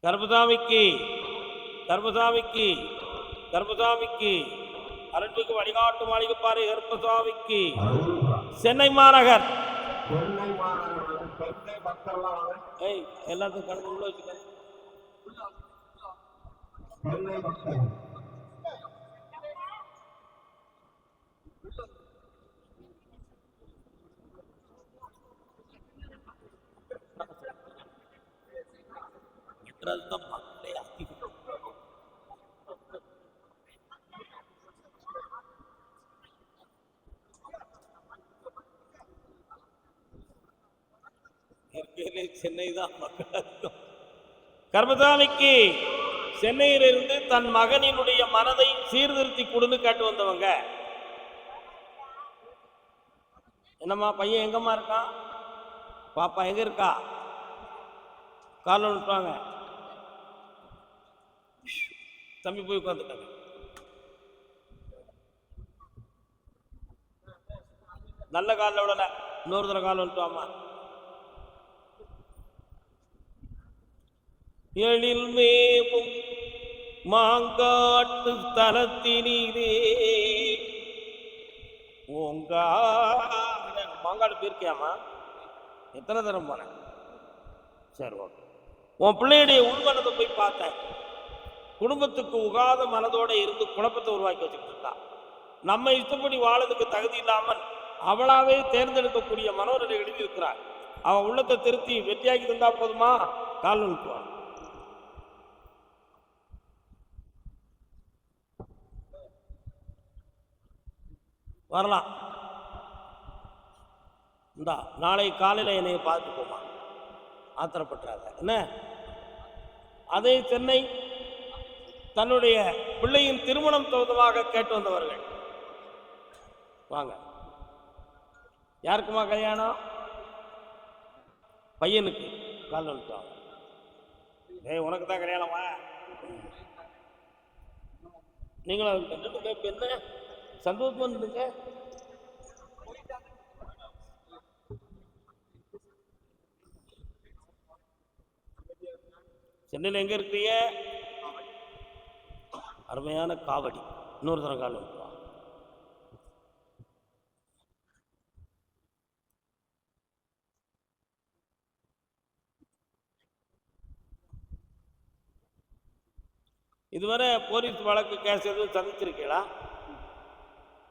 கர்மசாமிக்கு கர்மசாமிக்கு கர்மசாமிக்கு அரண்மிகு வழிகாட்டு மாளிகைப்பாறை கர்மசாமிக்கு சென்னை மாநகர் எல்லாத்துக்கும் கணக்கு உள்ள வச்சுக்க. சென்னை தான் மக்கள். கர்மசாமிக்கு சென்னையிலிருந்து தன் மகனினுடைய மனதை சீர்திருத்தி கொடுன்னு கேட்டு வந்தவங்க. என்னம்மா பையன் எங்கம்மா இருக்கான்? பாப்பா எங்க இருக்கா? கால விட்டுவாங்க. தம்பி போய் உட்காந்துட்டாங்க. நல்ல காலில் விடல, இன்னொரு தடவை கால விட்டுவாமா. எழில் மேவும் மாங்காட்டு தலத்தினீரே மாங்காடு போயிருக்கியாமா? எத்தனை தரம் போனேன்? சரி, ஓகே. உன் பிள்ளையுடைய உள்மனதை போய் பார்த்தேன். குடும்பத்துக்கு உகாத மனதோட இருந்து குழப்பத்தை உருவாக்கி வச்சுக்கிட்டு இருக்கா. நம்ம இஷ்டப்படி வாழறதுக்கு தகுதி இல்லாமல் அவளாவே தேர்ந்தெடுக்கக்கூடிய மனோநிலை எழுதியிருக்கிறார். அவன் உள்ளத்தை திருத்தி வெற்றியாக்கி தந்தா போதுமா? கால் நிறுத்துவான். வரலாம். இந்தா நாளை காலையில் என்னை பார்த்து போமா, ஆத்திரப்பட்டாங்க என்ன. அதே சென்னை தன்னுடைய பிள்ளையின் திருமணம் தகுந்தமாக கேட்டு வந்தவர்கள். வாங்க. யாருக்குமா கல்யாணம்? பையனுக்கு. கால் வந்துட்டாங்க. உனக்கு தான் கல்யாணமா? நீங்களும் என்ன சந்தோஷமா இருந்துங்க. சென்னையில் எங்க இருக்கிறீங்க? அருமையான காவடி. இன்னொரு தரம் காலம் வந்துடுவா. இதுவரை போலீஸ் வழக்கு கேஸ் எதுவும் சந்திச்சிருக்கீங்களா?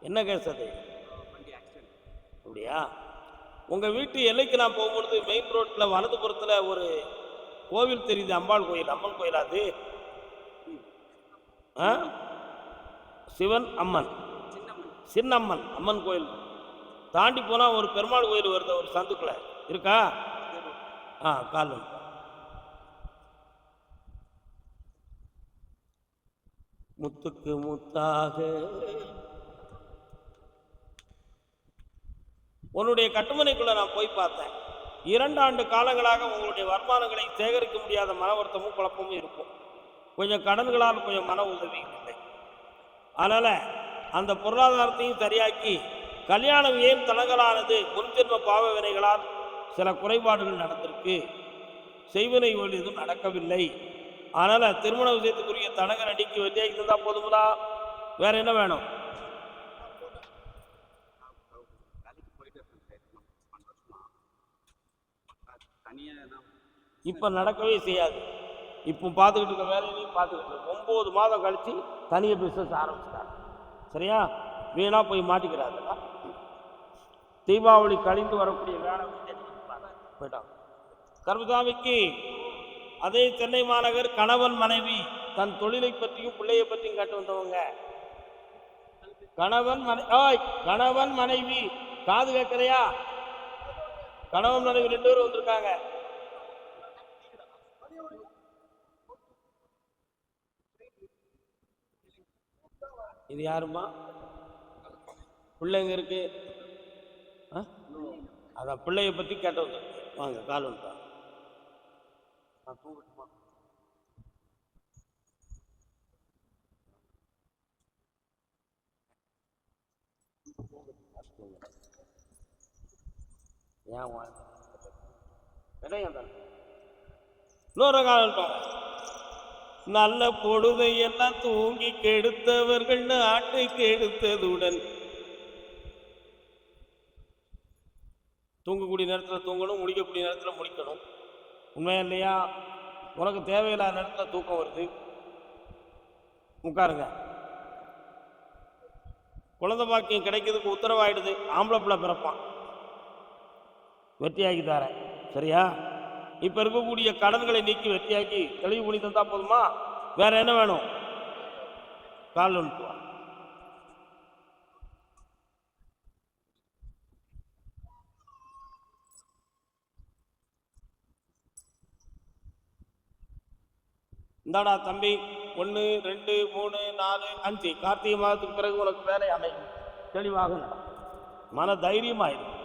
என்ன கேஸ் அது? அப்படியா? உங்கள் வீட்டு எல்லைக்கு நான் போகும்பொழுது மெயின் ரோட்டில் வலதுபுறத்தில் ஒரு கோவில் தெரியுது, அம்பாள் கோயில். அம்மன் கோயில் அது. சிவன் அம்மன், சின்னம்மன் அம்மன் கோயில் தாண்டி போனால் ஒரு பெருமாள் கோயில் வருது, ஒரு சந்துக்குள்ள இருக்கா? கால் முத்துக்கு முத்தாக உன்னுடைய கட்டுமனைக்குள்ள நான் போய் பார்த்தேன். 2 ஆண்டு காலங்களாக உங்களுடைய வருமானங்களை சேகரிக்க முடியாத மன வருத்தமும் குழப்பமும் இருக்கும். கொஞ்சம் கடன்களால் கொஞ்சம் மன உதவி இல்லை. அதனால் அந்த பொருளாதாரத்தையும் சரியாக்கி கல்யாணம் ஏன் தடங்கலானது? முன்ஜென்ம பாவ வினைகளால் சில குறைபாடுகள் நடந்திருக்கு. செய்வினை எதுவும் நடக்கவில்லை. அதனால் திருமண விஷயத்துக்குரிய தடங்கள் அடிக்கி வெற்றியாக்கி தந்தால் போதுங்களா? வேற என்ன வேணும்? இப்போ நடக்கவே செய்யாது. இப்போ பார்த்துக்கிட்டு இருக்க வேலையிலையும் பார்த்துக்கிட்டு இருக்க 9 மாதம் கழித்து தனியாக பிஸ்னஸ் ஆரம்பிச்சிட்டாங்க. சரியா? வீணாக போய் மாட்டிக்கிறாங்க. தீபாவளி கழிந்து வரக்கூடிய வேலை போயிட்டாங்க. கர்மசாமிக்கு அதே சென்னை மாநகர் கணவன் மனைவி தன் தொழிலை பற்றியும் பிள்ளையை பற்றியும் கேட்டு வந்தவங்க. கணவன் மனைவி காது கேட்கறையா? கணவன் மனைவி 2 பேரும் வந்திருக்காங்க. இது யாருமா? பிள்ளைங்க இருக்கு. அதான் பிள்ளைய பற்றி கேட்டவங்க. வாங்க, கால் வந்துட்டா. ஏன் இன்னொரு கால் வந்துட்டாங்க. நல்ல பொழுதை எல்லாம் தூங்கி கெடுத்தவர்கள் நாட்டை கெடுத்ததுடன் தூங்கக்கூடிய நேரத்தில் தூங்கணும், முடிக்கக்கூடிய நேரத்தில் முடிக்கணும். உண்மையா இல்லையா? உனக்கு தேவையில்லாத நேரத்தில் தூக்கம் வருது, உட்காருங்க. குழந்தை பாக்கியம் கிடைக்கிறதுக்கு உத்தரவாயிடுது, ஆம்பளை பிள்ளை பிறப்பான், வெற்றியாக்கி தரேன், சரியா? இப்போ இருக்கக்கூடிய கடன்களை நீக்கி வெற்றியாக்கி தெளிவு பண்ணி தந்தா போதுமா? வேற என்ன வேணும்? கால் ஒன்று இந்தாடா தம்பி, 1 2 3 4 5 கார்த்திகை மாதத்துக்கு பிறகு உனக்கு வேலை அமையும், தெளிவாக மன தைரியமாயிடும்.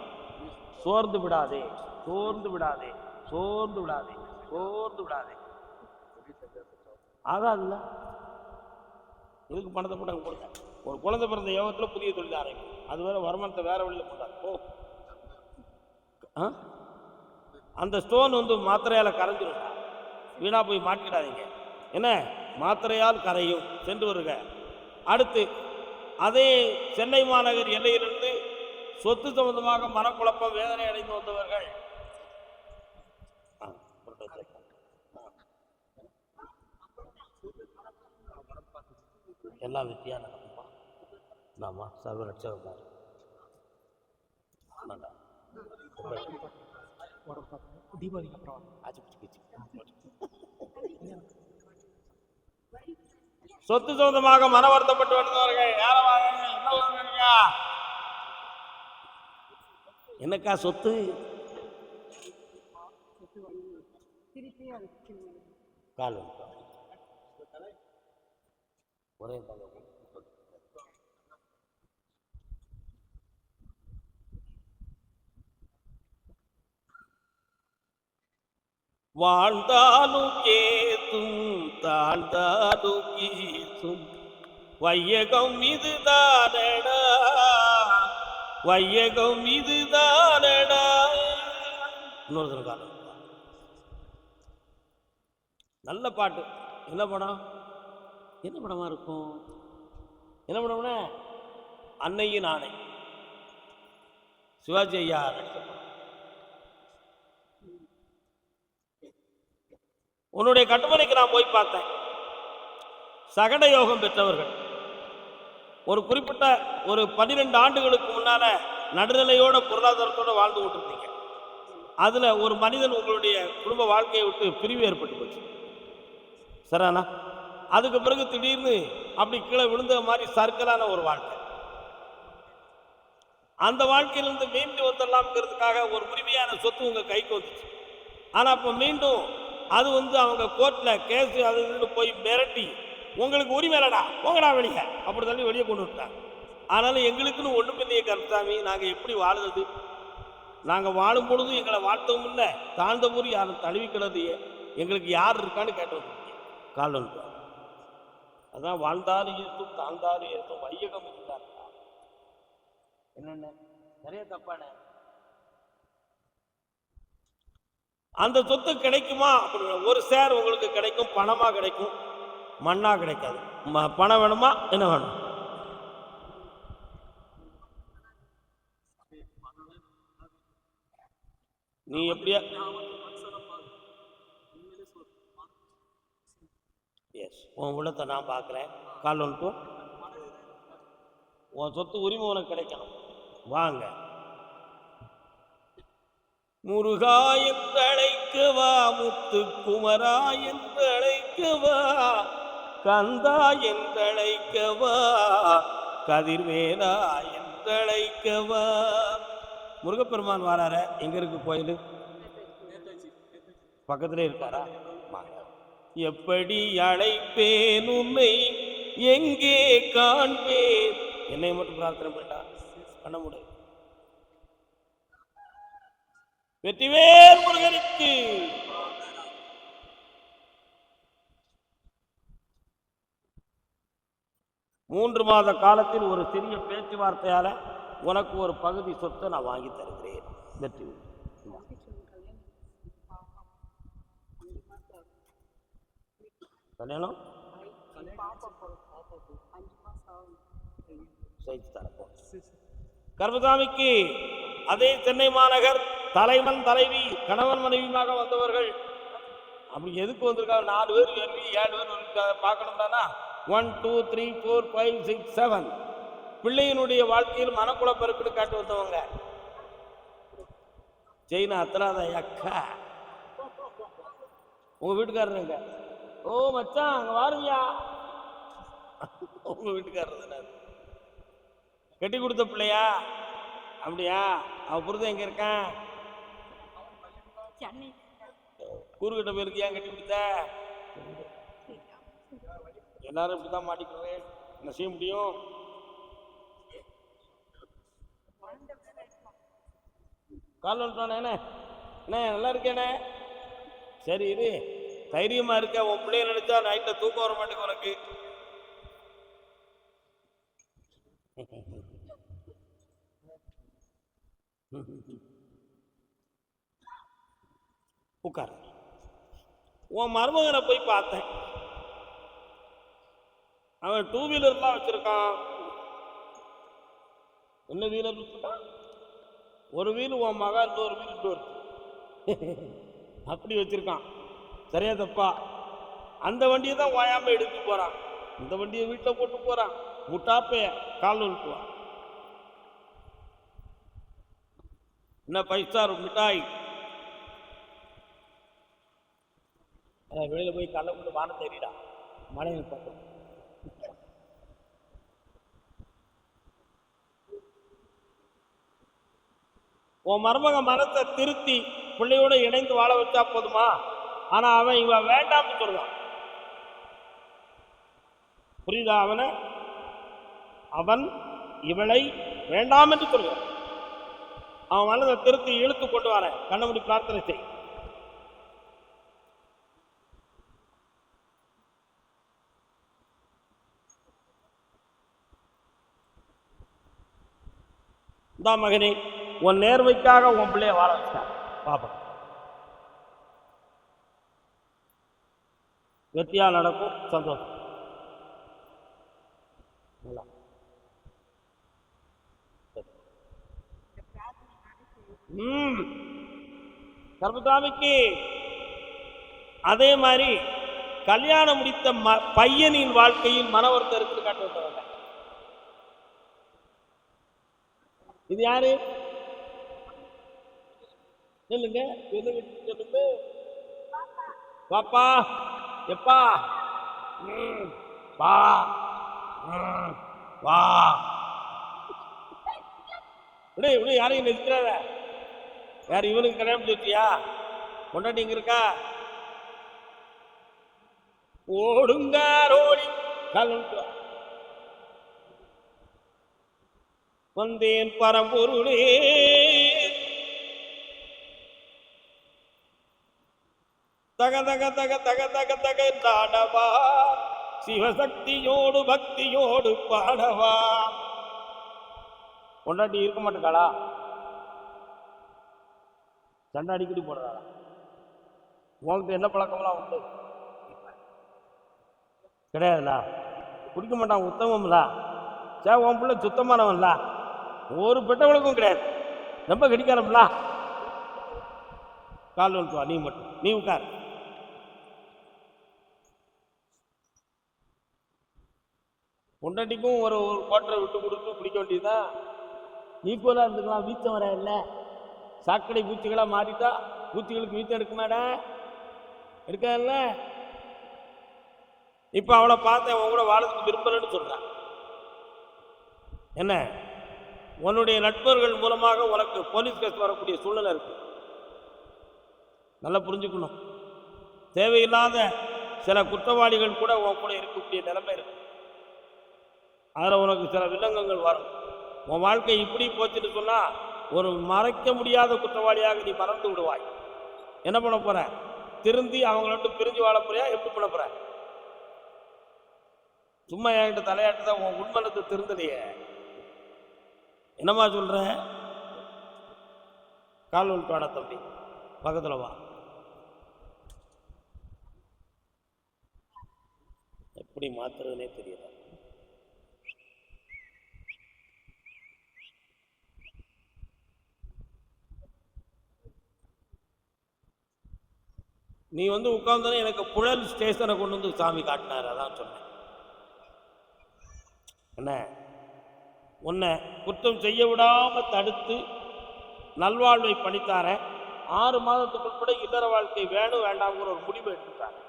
சோர்ந்து விடாதே, சோர்ந்து விடாதே, சோர்ந்து விடாதே, சோர்ந்து விடாதே. ஆகாதுல்ல, இதுக்கு பணத்தை போட்டு அங்கே கொடுங்க. ஒரு குழந்தை பிறந்த யோகத்தில் புதிய தொழில் ஆரம்பிக்கும், அது வேற வருமானத்தை வேற வழியில் போட்டாங்க. அந்த ஸ்டோன் வந்து மாத்திரையால் கரைஞ்சிடும், வீணா போய் மாட்டிக்கிடாதீங்க. என்ன, மாத்திரையால் கரையும், சென்று வருக. அடுத்து அதே சென்னை மாநகர் எல்லையிலிருந்து சொத்து சம்பந்தமாக மனக்குழப்பம் வேதனை அடைந்து வந்தவர்கள் எல்லாம் வெற்றியா நடக்குமா? நாமா சர்வ ரட்சகர் தீபாவளிக்கு அப்புறம் சொத்து சொந்தமாக மன வருத்தப்பட்டு வந்தவர்கள் என்னக்கா சொத்து கால் ஒரே வாழ்ந்தாலும் ஏதும் தாழ்ந்தாலும் ஏதும் வையகம் இதுதானடா, வையகம் இதுதானடா. இன்னொரு காலம் நல்ல பாட்டு. என்ன படம்? என்ன படமா இருக்கும்? என்ன படம்னா அன்னையின் ஆணை, சிவாஜி ஐயா நடித்த படம். உன்னுடைய கட்டுமனைக்கு நான் போய் பார்த்தேன். சகட யோகம் பெற்றவர்கள் ஒரு குறிப்பிட்ட ஒரு 12 ஆண்டுகளுக்கு முன்னால நடுநிலையோட பொருளாதாரத்தோட வாழ்ந்து கொண்டிருந்தீங்க. அதுல ஒரு மனிதன் உங்களுடைய குடும்ப வாழ்க்கையை விட்டு பிரிவு ஏற்பட்டு போச்சு, சரிண்ணா? அதுக்கு பிறகு திடீர்னு அப்படி கீழே விழுந்த மாதிரி சர்க்கலான ஒரு வாழ்க்கை. அந்த வாழ்க்கையிலிருந்து மீண்டு வந்துடலாம்ங்கிறதுக்காக ஒரு உரிமையான சொத்து உங்க கைக்கு வந்துச்சு. ஆனா அப்ப மீண்டும் அது வந்து அவங்க கோர்ட்ல கேஸ் அது போய் மிரட்டி உங்களுக்கு உரிமை இல்லடா போங்கடா வெளியே அப்படி தள்ளி வெளியே கொண்டு விட்டாங்க. ஆனாலும் எங்களுக்குன்னு ஒன்றும் இல்லையே கருத்தாமி, நாங்கள் எப்படி வாழுறது? நாங்கள் வாழும் பொழுதும் எங்களை வாழ்த்தவும் இல்லை, தாழ்ந்த ஊர் யாரும் தழுவிக்கிறதையே எங்களுக்கு யார் இருக்கான்னு கேட்டு வந்துருக்கீங்க. கால் ஒன்று அதான் வாழ்ந்தாலும் ஏற்றும் தாழ்ந்தாலும் ஏற்றும் வையகம் இருந்தார். என்னென்ன நிறைய தப்பான அந்த சொத்து கிடைக்குமா? அப்படி ஒரு ஷேர் உங்களுக்கு கிடைக்கும், பணமா கிடைக்கும், மண்ணா கிடைக்காது. பணம் வேணுமா? என்ன வேணும்? நீ எப்படியா எஸ் உன் உள்ளத்தை நான் பார்க்குறேன். கால் ஒன்று உன் சொத்து உரிமை உனக்கு கிடைக்கணும். வாங்க முருகா என்றழைக்கவா, முத்து குமரா என்றழைக்கவா, கந்தா என்றழைக்கவா, கதிர்வேலா என்றழைக்கவா. முருகப்பெருமான் வரார. எங்க இருக்கு கோயில்? பக்கத்திலே இருக்காரா? எப்படி அழைப்பேன் உன்னை, எங்கே காண்பேன்? என்னை மட்டும் பிரார்த்தனை பண்ணா பண்ண முடியும். வெற்றிவேல் முருகனுக்கு. மூன்று மாத காலத்தில் ஒரு சிறிய பேச்சுவார்த்தையால உனக்கு ஒரு பகுதி சொத்தை நான் வாங்கி தருகிறேன். வெற்றி கல்யாணம் கர்மசாமிக்கு அதே சென்னை மாநகர் தலைவன் தலைவி கணவன் மனைவியாக வந்தவர்கள். அப்படி எதுக்கு வந்திருக்காங்க? 4 பேர் 7 பேர் பார்க்கணும் தானா? 1 2 3 4 5 6 7 பிள்ளையினுடைய வாழ்க்கையில் மனக்குழப்பம் இருக்குன்னு காட்டு வந்தவங்க. செயினா அத்தனாத அக்கா உங்க வீட்டுக்காரருங்க. ஓ மச்சான் அங்க வாருங்கயா. உங்க வீட்டுக்காரர் கட்டி கொடுத்த பிள்ளையா? அப்படியா? அவ புரித எங்க இருக்கான்? கூறுகிட்ட பேருக்கு ஏன் கட்டி கொடுத்த? எல்லாரும் இப்படிதான் மாட்டிக்கிறேன். என்ன செய்ய முடியும்? கால் வந்துட்டானே என்ன நல்லா இருக்கேனே. சரி இரு, தைரியமா இருக்க. உன் பிள்ளைய நினைச்சா நைட்ல தூக்கம் வர மாட்டேங்க உனக்கு. உட்கார். உன் மருமகனை போய் பார்த்தேன். அவன் 2 வீலர்லாம் வச்சிருக்கான். என்ன வீலர் வச்சிருக்கான்? ஒரு வீல் உன் மகா, இன்னொரு வீல் டோர் அப்படி வச்சிருக்கான். சரியா தப்பா? அந்த வண்டியை தான் ஓயாம எடுத்து போறான். இந்த வண்டியை வீட்டில் போட்டு போறான். முட்டாப்பைய கால் விட்டுவான். என்ன 5 ஸ்டார் மிட்டாய் வெளியில போய் கல்ல கொண்டு வானம் தெரியுடா மழை பார்க்க. உன் மருமக மனத்தை திருத்தி பிள்ளையோட இணைந்து வாழ வச்சா போதுமா? ஆனா அவன் இவன் வேண்டாம்னு சொல்றான். புரியுதா? அவன் இவளை வேண்டாம் என்று சொல்கிறான். அவன் மனதை திருத்தி இழுத்து கொண்டு வர கண்ணமுடி பிரார்த்தனை செய். தான் மகனே, உன் நேர்மைக்காக உன் பிள்ளைய வாழ வச்சார். பாப்பா வெற்றியா நடக்கும். சந்தோஷம். கர்மசாமிக்கு அதே மாதிரி கல்யாணம் முடித்த பையனின் வாழ்க்கையில் மன வருத்தம் இருக்கு காட்டு வந்தவங்க. இது யாரு? சொல்லுங்க சொல்லுங்க. பாப்பா எப்பா வா வா. யாரையும் நிற்கிறார? யார்? இவனுக்கு கல்யாணம் சொல்லியா? கொண்டாட்டி இங்க இருக்கா? ஓடுங்க ரோடி வந்தேன் பரம்பொருளே. தக தக தக தக தக தக நாடவா, சிவசக்தியோடு பக்தியோடு பாடவா. கொண்டாட்டி இருக்க மாட்டேக்காளா? சண்டை அடிக்கடி போடுறாளா? உங்கள்கிட்ட என்ன பழக்கம்லாம் உண்டு? கிடையாதுல்ல? குடிக்க மாட்டான். உத்தமம்ல. சே, உன் பிள்ளை சுத்தமானவன்ல. ஒரு பெட்ட வழக்கம் கிடையாது. ரொம்ப கடிக்காரம்ல. கால் வந்துட்டு வா. நீ மட்டும் நீ உட்கார். பொண்டாட்டிக்கும் ஒரு குவார்டரை விட்டு கொடுத்து பிடிக்க வேண்டியதுதான். ஈக்குவலாக இருந்துக்கலாம். வீச்சம் வர இல்லை. சாக்கடை பூச்சிகளாக மாறிட்டா பூச்சிகளுக்கு வீச்சம் எடுக்க மாட்டேன் இருக்காதுல்ல. இப்போ அவளை பார்த்தேன், உன் கூட வாழறதுக்கு விரும்பலன்னு சொல்கிறான். என்ன? உன்னுடைய நட்பர்கள் மூலமாக உனக்கு போலீஸ் கேஸ் வரக்கூடிய சூழ்நிலை இருக்கு. நல்லா புரிஞ்சுக்கணும். தேவையில்லாத சில குற்றவாளிகள் கூட உன் கூட இருக்கக்கூடிய நிலைமை இருக்கு. அதில் உனக்கு சில வில்லங்கங்கள் வரும். உன் வாழ்க்கை இப்படி போச்சுன்னு சொன்னால் ஒரு மறைக்க முடியாத குற்றவாளியாக நீ மறந்து விடுவாய். என்ன பண்ண போற? திருந்தி அவங்களோட பிரிஞ்சு வாழ போறியா? எப்படி பண்ண போற? சும்மா என்கிட்ட தலையாட்டு தான். உன் உண்மனத்தை திருந்தலையே. என்னம்மா சொல்ற? கால் உள்பாட தம்பி பக்கத்தில் வா. எப்படி மாத்துறதுனே தெரியல. நீ வந்து உட்கார்ந்தோன்னே எனக்கு புழல் ஸ்டேஷனை கொண்டு வந்து சாமி காட்டினார். அதான் சொன்னேன். என்ன உன்னை குற்றம் செய்ய விடாம தடுத்து நல்வாழ்வை பணித்தார 6 மாதத்துக்கு உட்பட இல்லற வாழ்க்கை வேணும் வேண்டாம்ங்கிற ஒரு முடிவை எடுத்துட்டாங்க.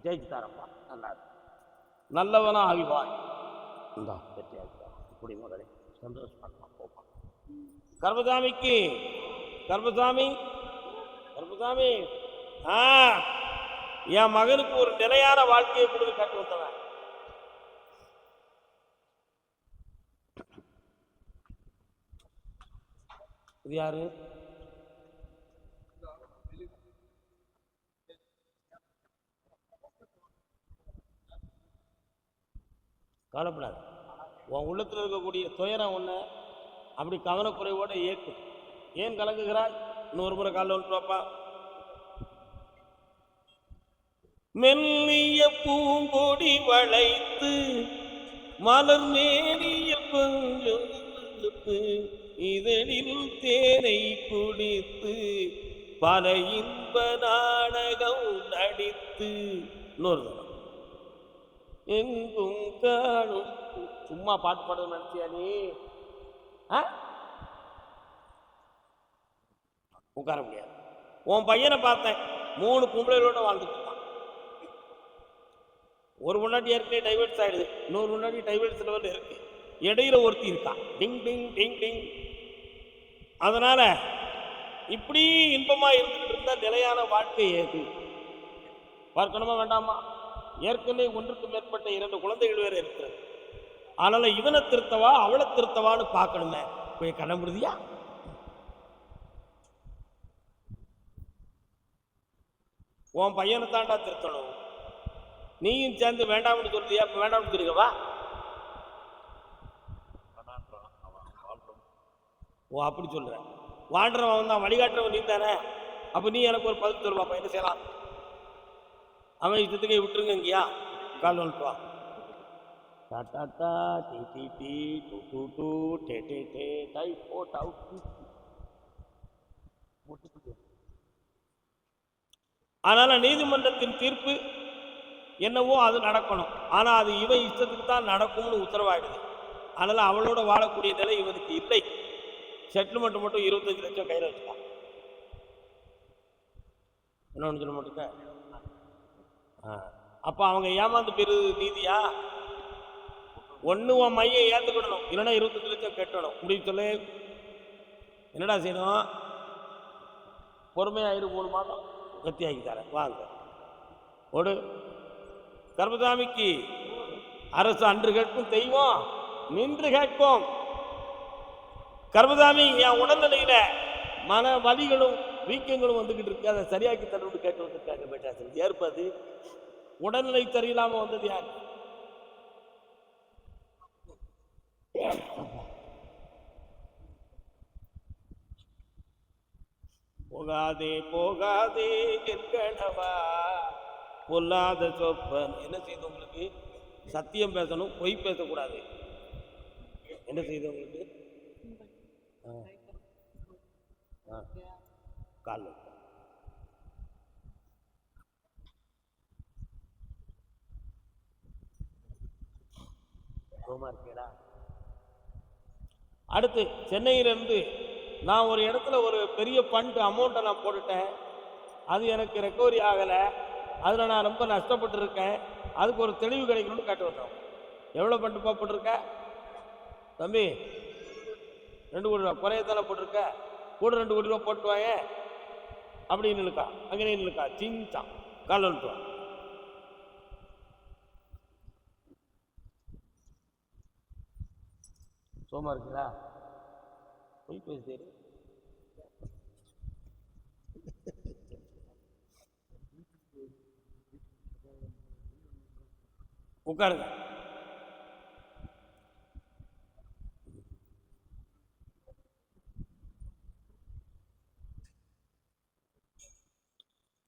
ஜெயிச்சுட்டாரப்பா, நல்லா நல்லவனா ஆகிவாய். இந்தா வெற்றியாகிட்டா. இப்படி மகளே சந்தோஷப்படலாம். போப்பா கர்மசாமிக்கு. கர்மசாமி கர்மசாமி என் மகனுக்கு ஒரு நிலையான வாழ்க்கையை கொடுத்து கட்டு வந்தவன். இது யாரு? கவலைப்படாது. உன் உள்ளத்தில் இருக்கக்கூடிய துயரம் ஒன்று அப்படி கவனக்குறைவோட ஏற்று. ஏன் கலங்குகிறாய்? இன்னொரு முறை காலைல ஒன்று பாப்பா. மெல்லிய பூங்கொடி வளைத்து மலர் மேலிய கொஞ்சம் இதழில் தேனை குடித்து பல இன்ப நாடகம் நடித்து. இன்னொரு எங்கும் காணும். சும்மா பாட்டு பாட நினைச்சியா நீ? உட்கார முடியாது. உன் பையனை பார்த்தேன், 3 பொம்பளைகளோட வாழ்ந்துட்டு இருக்கான். ஒரு முன்னாடி ஏற்கனவே டைவர்ஸ் ஆயிடுது, இன்னொரு முன்னாடி டைவர்ஸ் லெவல் இருக்கு, இடையில ஒருத்தி இருக்கான். டிங் டிங் டிங் டிங். அதனால இப்படி இன்பமா இருந்துகிட்டு இருந்தா நிலையான வாழ்க்கை ஏது? பார்க்கணுமா வேண்டாமா? ஏற்கனவே 1க்கு மேற்பட்ட 2 குழந்தைகள் வேற இருக்கிறது. அதனால இவனை திருத்தவா அவளை திருத்தவான்னு பார்க்கணுமே. போய் கண்ணமுடியா? உன் பையனை தாண்டா திருத்தணும். நீயும் சேர்ந்து வேண்டாம்னு சொல்றியா? வேண்டாம்னு திருக்கவா? ஓ அப்படி சொல்ற. வாழ்றவன் தான், வழிகாட்டுறவன் நீ தானே. அப்ப நீ எனக்கு ஒரு பதில் சொல்லுவாப்பா, என்ன செய்யலாம்? அவன் இஷ்டத்துக்கே விட்டுருங்க. இங்கேயா கால் வந்துட்டுவா. அதனால நீதிமன்றத்தின் தீர்ப்பு என்னவோ அது நடக்கணும். ஆனா அது இவன் இஷ்டத்துக்கு தான் நடக்கும்னு உத்தரவாயிடுது. அதனால அவளோட வாழக்கூடிய நிலை இவனுக்கு இல்லை. செட்டில்மெண்ட் மட்டும் 25 லட்சம் கையில் வச்சுக்கான். என்ன சொல்ல மாட்டேங்க. அப்ப அவங்க ஏமாந்து பெறுது நீதியா? ஒண்ணு உன் மையை ஏத்துக்கிடணும், இல்லைன்னா 25 லட்சம் கட்டணும். முடிவு சொல்லு. என்னடா செய்யணும்? பொறுமையாயிரு, 3 மாதம் வெத்தியாக்கி தரேன் வாங்க ஓடு. கர்மசாமிக்கு அரசு அன்று கேட்கும், தெய்வம் நின்று கேட்கும். கர்மசாமி என் உடல்நிலையில மன வலிகளும் வீக்கங்களும் வந்துகிட்டு இருக்கு, அதை சரியாக்கி தரணும்னு கேட்டு வந்திருக்காங்க. பேட்டாசன் ஏற்பது உடல்நிலை சரியில்லாம வந்தது யார்? போகாதே போகாதே என்கணவா பொல்லாத சொப்பன். என்ன செய்து உங்களுக்கு? சத்தியம் பேசணும், பொய் பேசக்கூடாது. என்ன செய்து உங்களுக்கு? கால் இருக்கேடா. அடுத்து சென்னையிலிருந்து நான் ஒரு இடத்துல ஒரு பெரிய ஃபண்ட் அமௌண்ட்டை நான் போட்டுட்டேன். அது எனக்கு ரெக்கவரி ஆகலை. அதில் நான் ரொம்ப நஷ்டப்பட்டு இருக்கேன். அதுக்கு ஒரு தெளிவு கிடைக்கணும்னு கேட்டு வந்தோம். எவ்வளோ ஃபண்டு போட்டிருக்க தம்பி? 2 கோடி ரூபா. குறையத்தானே போட்டிருக்க, கூட 2 கோடி ரூபா போட்டு வாங்க அப்படின்னு இருக்கா. அங்கே இருக்கா சின்ச்சான் கால் வந்துட்டுவான். சோமா இருக்குதா? போய் பேசு. உட்காருங்க.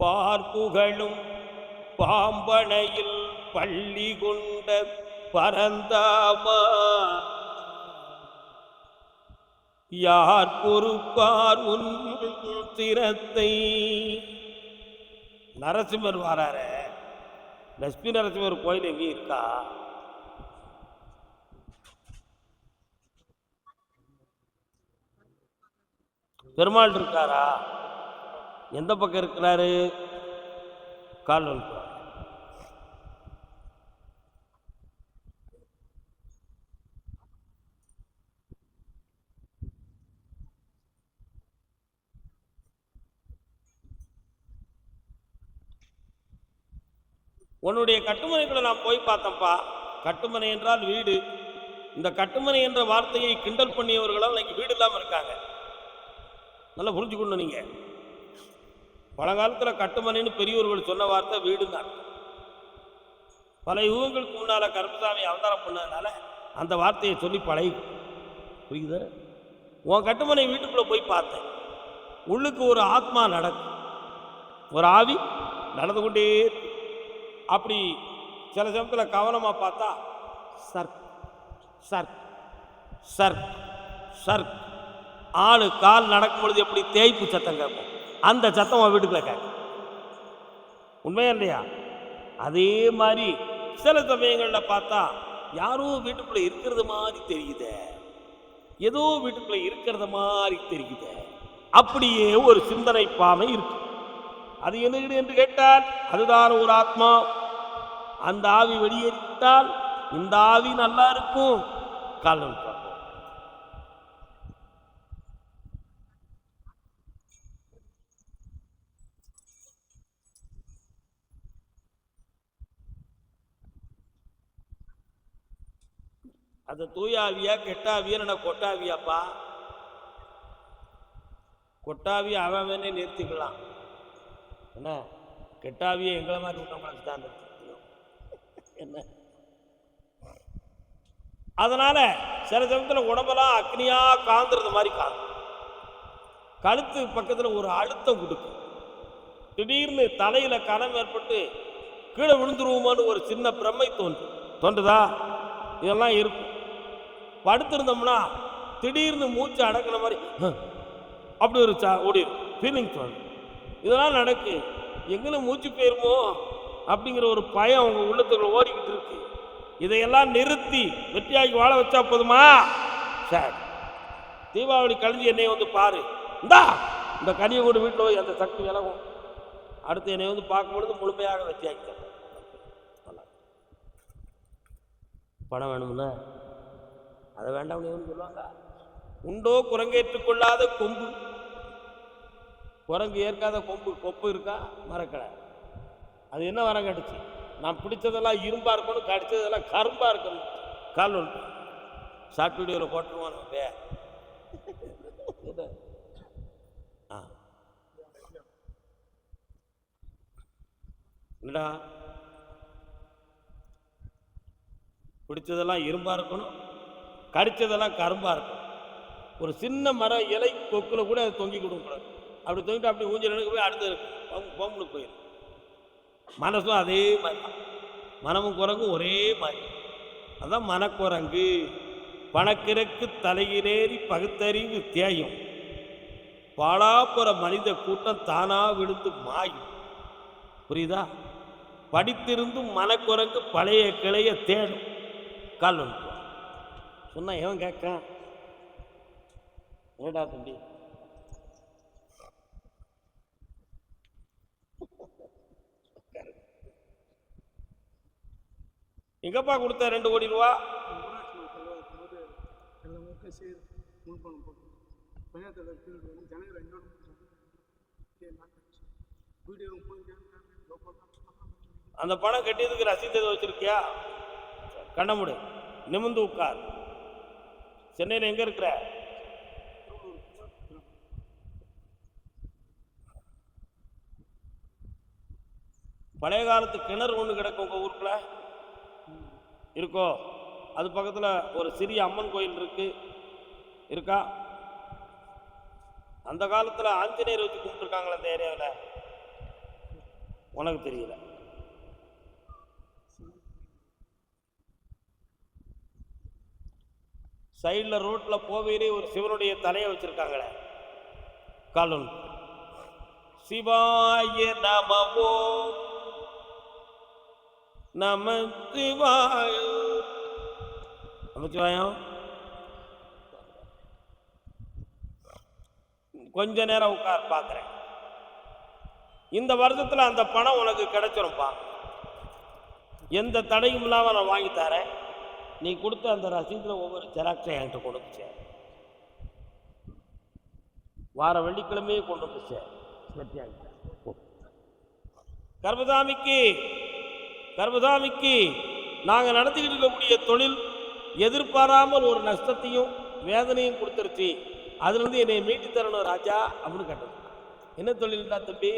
பார்ப்புகளும் பாம்பனையில் பள்ளி கொண்ட பரந்தாமா யார் பொறுப்பார் உன் திறத்தை. நரசிம்மர் வாராரு, லட்சுமி நரசிம்மர் கோயில் எங்கேயும் இருக்கா? பெருமாள் இருக்காரா? எந்த பக்கம் இருக்கிறாரு? கால் இருக்கிறார். உன்னுடைய கட்டுமனைகளை நான் போய் பார்த்தேன்ப்பா. கட்டுமனை என்றால் வீடு. இந்த கட்டுமனை என்ற வார்த்தையை கிண்டல் பண்ணியவர்களால் இன்னைக்கு வீடு இல்லாமல் இருக்காங்க. நல்லா புரிஞ்சுக்கணும். நீங்க பழங்காலத்தில் கட்டுமனைன்னு பெரியவர்கள் சொன்ன வார்த்தை வீடு தான். பல யுகங்களுக்கு முன்னால கருப்பசாமி அவதாரம் பண்ணதுனால அந்த வார்த்தையை சொல்லி பழகி. புரியுது? உன் கட்டுமனை வீட்டுக்குள்ள போய் பார்த்தேன். உள்ளுக்கு ஒரு ஆத்மா நடக்கும், ஒரு ஆவி நடந்து கொண்டே. அப்படி சில சமயத்தில் கவனமாக பார்த்தா சர்க் சர்க் சர்க் சர்க் ஆளு கால் நடக்கும் பொழுது எப்படி தேய்ப்பு சத்தம் கேட்கும், அந்த சத்தம் உன் வீட்டுக்குள்ள கேட்கும். உண்மையா இல்லையா? அதே மாதிரி சில சமயங்களில் பார்த்தா யாரோ வீட்டுக்குள்ள இருக்கிறது மாதிரி தெரியுது, ஏதோ வீட்டுக்குள்ள இருக்கிறது மாதிரி தெரியுது. அப்படியே ஒரு சிந்தனை பானை இருக்கு. அது என்ன என்று கேட்டால் அதுதான் ஒரு ஆத்மா. அந்த ஆவி வெளியேறிவிட்டால் இந்த ஆவி நல்லா இருக்கும். காலம் அது தூயாவியா கெட்டாவியா? கொட்டாவியாப்பா. கொட்டாவிய அவன் வேணே நிறுத்திக்கலாம். என்ன கெட்டாவிய எங்களை மாதிரி விட்டவங்களுக்கு தான் என்ன. அதனால சில சமயத்தில் உடம்பெல்லாம் அக்னியா காந்துறது மாதிரி காணும். கழுத்து பக்கத்தில் ஒரு அழுத்தம் கொடுக்கும். திடீர்னு தலையில கனம் ஏற்பட்டு கீழே விழுந்துருவோமான்னு ஒரு சின்ன பிரமை தோன்றுதா? இதெல்லாம் இருக்கும். படுத்திருந்தோம்னா திடீர்னு மூச்சு அடக்கிற மாதிரி அப்படி ஒரு ஓடிடும் ஃபீலிங் தோணும். இதெல்லாம் நடக்கு. எங்கே மூச்சு போயிருமோ அப்படிங்கிற ஒரு பயம் அவங்க உள்ளத்துக்குள்ள ஓடிக்கிட்டு இருக்கு. இதையெல்லாம் நிறுத்தி வெற்றியாகி வாழ வச்சா போதுமா? சார், தீபாவளி கழிஞ்சு என்னை வந்து பாரு. இந்த கனியை கூட வீட்டில் போய் அந்த சக்தி விலகும். அடுத்து என்னை வந்து பார்க்கும்பொழுது முழுமையாக வெற்றியாக்கி பணம் வேணும்னா அதை வேண்டாம் சொல்லுவாங்க. உண்டோ குரங்கேற்றுக் கொள்ளாத கொம்பு? குரங்கு ஏற்காத கொப்பு இருக்கா? மரக்கடை. அது என்ன வரம் கடிச்சு? நான் பிடிச்சதெல்லாம் இரும்பா இருக்கணும், கடிச்சதெல்லாம் கரும்பா இருக்கணும். கால் ஒன்று ஷார்ட் வீடியோவில் போட்டுருவான். என்னடா பிடிச்சதெல்லாம் இரும்பா இருக்கணும், கடிச்சதெல்லாம் கரும்பா இருக்கணும். ஒரு சின்ன மரம் இலை கொக்குல கூட அதை தொங்கி கொடுக்கூடாது. அப்படி தொங்கிட்டு அப்படி ஊஞ்சல் எடுக்க போய் அடுத்து பொம்பளுக்கு போயிடும். மனசும் அதே மாதிரி தான். மனமும் குரங்கும் ஒரே மாதிரி. அதான் மனக்குரங்கு. பணக்கிழக்கு தலையிலேறி பகுத்தறிவு தேயும், பாலாப்புற மனித கூட்டம் தானா விழுந்து மாயும். புரியுதா? படித்திருந்தும் மனக்குரங்கு பழைய கிளைய தேடும். கால் ஒன்று சொன்னா எவன் கேட்க? ஏடா தம்பி, எங்கப்பா கொடுத்த 2 கோடி ரூபா? அந்த பணம் கட்டியதுக்கு ரசீது வச்சிருக்கியா? கண்ணமுடு, நிமிந்து உட்கார். சென்னையில் எங்க இருக்கிற? பழைய காலத்து கிணறு ஒன்று கிடக்கும் உங்க ஊருக்குள்ள இருக்கோ? அது பக்கத்தில் ஒரு சிறிய அம்மன் கோயில் இருக்கா? அந்த காலத்தில் ஆஞ்சநேயர் வச்சு கும்பிட்டுருக்காங்களே அந்த ஏரியாவில், உனக்கு தெரியல. சைடில் ரோட்டில் போவேரே ஒரு சிவனுடைய தலையை வச்சிருக்காங்களே, காலன் சிவாய நமவோ நமச்சிவாய நமச்சிவாயம். கொஞ்ச நேரம் உட்கார் பார்க்குறேன். இந்த வருஷத்தில் அந்த பணம் உனக்கு கிடைச்சிரும்பா. எந்த தடையும் இல்லாமல் நான் வாங்கி தரேன். நீ கொடுத்த அந்த ரசீதில் ஒவ்வொரு ஜெராக்ஸை என்கிட்ட கொடுத்துச்ச. வார வெள்ளிக்கிழமையே கொண்டு வந்துச்ச. கர்மசாமிக்கு கர்மசாமிக்கு நாங்கள் நடத்திக்கிட்டு இருக்கக்கூடிய தொழில் எதிர்பாராமல் ஒரு நஷ்டத்தையும் வேதனையும் கொடுத்துருச்சு. அதுலேருந்து என்னை மீட்டு தரணும் ராஜா அப்படின்னு கேட்டது. என்ன தொழில் தான் தம்பி?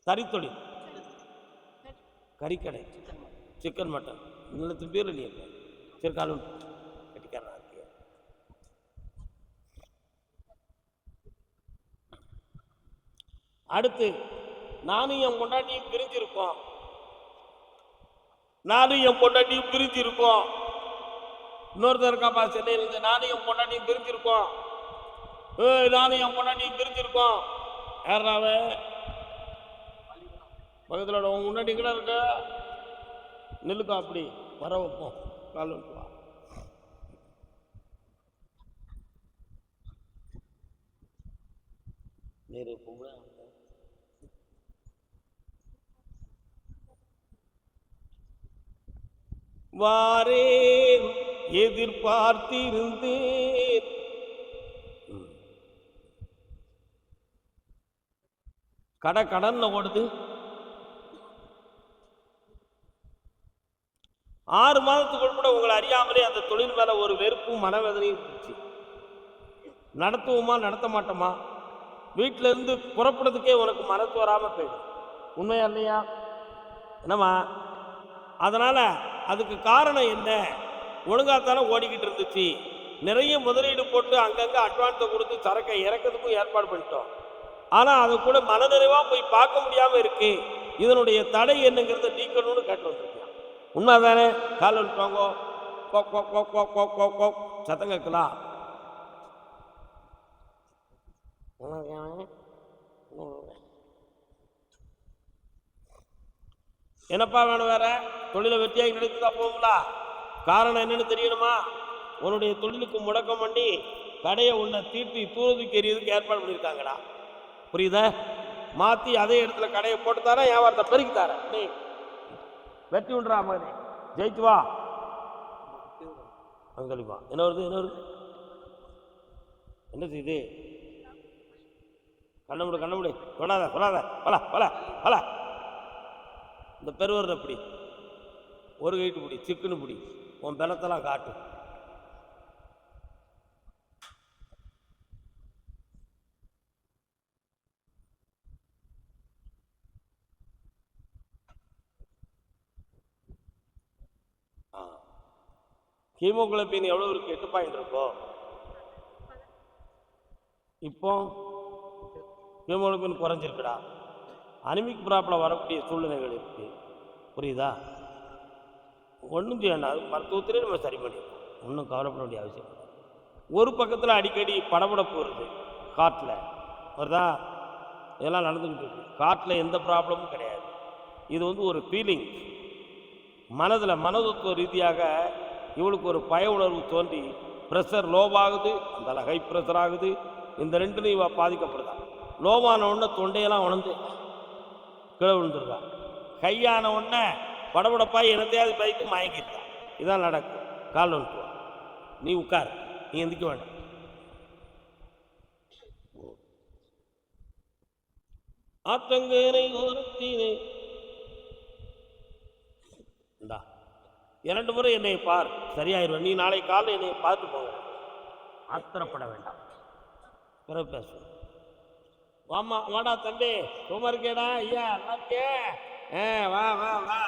கறித்தொழில், கறிக்கடை, சிக்கன் மட்டன் இன்னும் பேர் இல்லையே. சரி காலம் கட்டிக்காரன். அடுத்து நானும் என் பொண்டாட்டியும் பிரிஞ்சிருக்கோம். இன்னொருத்தர் இருக்காப்பா சென்னையிலிருந்து. நானும் என் பொண்டாட்டியும் பிரிஞ்சிருக்கோம். யாராவ பக்கத்தில் உங்க முன்னாடி கூட இருக்க நெல்லுக்கா அப்படி வர வைப்போம். கால் வைப்பா. நேரு பொம்பளை வாரேன் எதிர்பார்த்திருந்தேன். கடன் ஓடுது. 6 மாதத்துக்குள் கூட உங்களை அறியாமலே அந்த தொழில் மேல ஒரு வெறுப்பும் மனவேதனையும் இருந்துச்சு. நடத்துவோமா நடத்த மாட்டோமா, வீட்டில இருந்து புறப்படுறதுக்கே உனக்கு மனசு வராம போயிடும். உண்மையா இல்லையா? என்னம்மா? அதனால அதுக்கு காரணம் என்ன? ஒழுங்காத்தானே ஓடிக்கிட்டு இருந்துச்சு. நிறைய முதலீடு போட்டு அங்கங்கே அட்வான்ஸை கொடுத்து சரக்கை இறக்கிறதுக்கும் ஏற்பாடு பண்ணிட்டோம். ஆனால் அது கூட மனநிறைவாக போய் பார்க்க முடியாமல் இருக்கு. இதனுடைய தடை என்னங்கிறத நீக்கணும்னு கேட்டு வந்துருக்கேன். உண்மை தானே? கால் வந்துட்டாங்க சத்தம் கேட்கலாம். என்னப்பா வேணும் வேற? தொழிலை வெற்றியாக நடத்துதா போகுங்களா? காரணம் என்னன்னு தெரியணுமா? உன்னுடைய தொழிலுக்கு முடக்கம் பண்ணி கடையை உன்னை தீட்டி தூரத்துக்கு எறியதுக்கு ஏற்பாடு பண்ணியிருக்காங்கடா. புரியுதா? மாற்றி அதே இடத்துல கடையை போட்டு தரேன், வியாபாரத்தை பெருக்கி தரேன். நீ வெற்றி உண்டா மகனே, ஜெயிச்சு வா. அங்கலிப்பா என்ன வருது? என்ன செய்யுது? கண்ணமுடி சொல்லாத பல இந்த பெருவர்ற பிடி, ஒரு கைட்டு பிடி, சிக்குன்னு பிடி, உன் பலத்தெல்லாம் காட்டு. ஹீமோகுளோபின் எவ்வளோ இருக்கு? 8 பாயிண்ட் இருக்கோ. இப்போ ஹீமோகுளோபின் குறைஞ்சிருக்குடா. அனிமிக் ப்ராப்ளம் வரக்கூடிய சூழ்நிலைகள் இருக்கு. புரியுதா? ஒன்றும் செய்யணும், மருத்துவத்திலே நம்ம சரி பண்ணிடுவோம். ஒன்றும் கவலைப்பட வேண்டிய அவசியம் இல்லை. ஒரு பக்கத்தில் அடிக்கடி படபடப்பு வருது, காட்டில் வருதா? இதெல்லாம் நடந்துக்கிட்டு இருக்கு. காட்டில் எந்த ப்ராப்ளமும் கிடையாது. இது ஒரு ஃபீலிங், மனதில் மனதத்துவ ரீதியாக இவளுக்கு ஒரு பய உணர்வு தோன்றி ப்ரெஷர் லோவாகுது, அந்த ஹை ப்ரெஷர் ஆகுது. இந்த ரெண்டுலையும் இவ பாதிக்கப்படுதா. லோவான உடனே தொண்டையெல்லாம் உணர்ந்து கீழே விழுந்துருக்கா. கையான உடனே படபடப்பாய் என்னத்தையாவது பைக்கு மயங்கிருக்கா. இதான் நடக்கும். கால் வந்துட்டு நீ உட்கார், நீ எந்திக்க வேண்டாம். ஆற்றங்கரை ஓரத்தினே 2 முறை என்னை பார், சரியாயிருவேன். நீ நாளை காலையில் என்னை பார்த்து போங்க. ஆத்திரப்பட வேண்டாம், பிறகு பேசுவோம். வாமா வாடா தம்பி, சும்மா இருக்கேடா ஐயா, நல்லா இருக்கே. வா வா வா.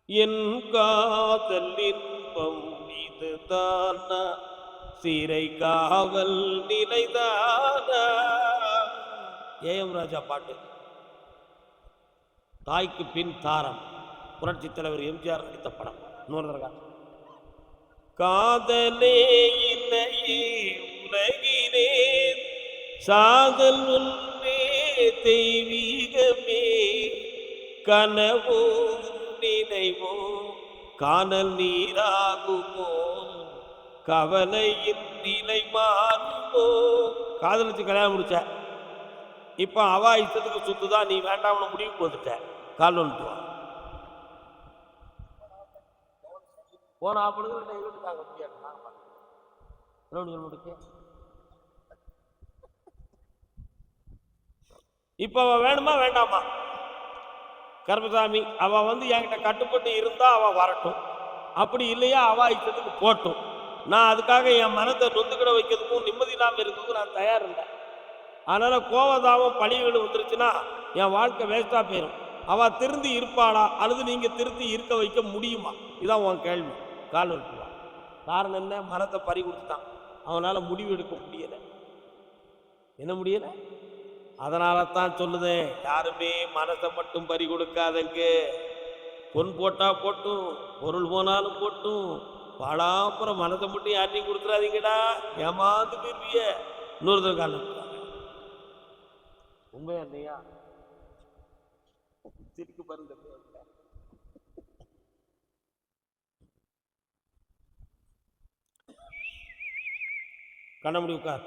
என் காதல் இன்பம் இதுதானா, சிறை காவல் நிலைதானா. ஏஎம் ராஜா பாட்டு. தாய்க்கு பின் தாரம், புரட்சி தலைவர் எம்ஜிஆர் நடித்த படம். இன்னொரு தடவை காதலே இல்லையே உலகிலே சாதல் ஒன்றே தெய்வீகமே கனவோ நினைவோ காணல் நீராகுமோ கவலையின் நிலை மாறுமோ. காதலிச்சு கல்யாணம் முடிச்ச, இப்ப அவா இஷ்டத்துக்கு சுத்துதான், நீ வேண்டாம்னு முடிவுக்கு வந்துட்ட. கால் வந்துட்டுவான் போன தாங்க முடியாது. இப்ப அவ வேணுமா வேண்டாமா? கருப்பசாமி அவ என்கிட்ட கட்டுப்பட்டு இருந்தா அவ வரட்டும், அப்படி இல்லையா அவ இஷ்டத்துக்கு போட்டும். நான் அதுக்காக என் மனத்தை நொந்துக்கிட வைக்கிறதுக்கும் நிம்மதி இல்லாமல் இருக்கிறதுக்கும் நான் தயார் இல்லை. அதனால கோவதாவும் பழிகள் வந்துருச்சுன்னா என் வாழ்க்கை வேஸ்டா போயிடும். அவ திருந்தி இருப்பாளா அல்லது நீங்க திருத்தி இருக்க வைக்க முடியுமா? இதான் உன் கேள்வி. கால் வைக்குவா. காரணம் என்ன? மனத்தை பறி கொடுத்துட்டான். அவனால முடிவு எடுக்க முடியல. என்ன முடியல? அதனால தான் சொல்லுதேன், யாருமே மனசை மட்டும் பறி கொடுக்காதங்க. பொன் போட்டா போட்டும், பொருள் போனாலும் போட்டும், பாடாப்புறம் மனதை மட்டும் யாரையும் கொடுத்துடாதீங்கடா, ஏமாந்து போயிருவிய. இன்னொருத்தர் காலம் உண்மையா இல்லையா? சிரிக்கு பாருங்க. கண்ணமுடி உட்கார்.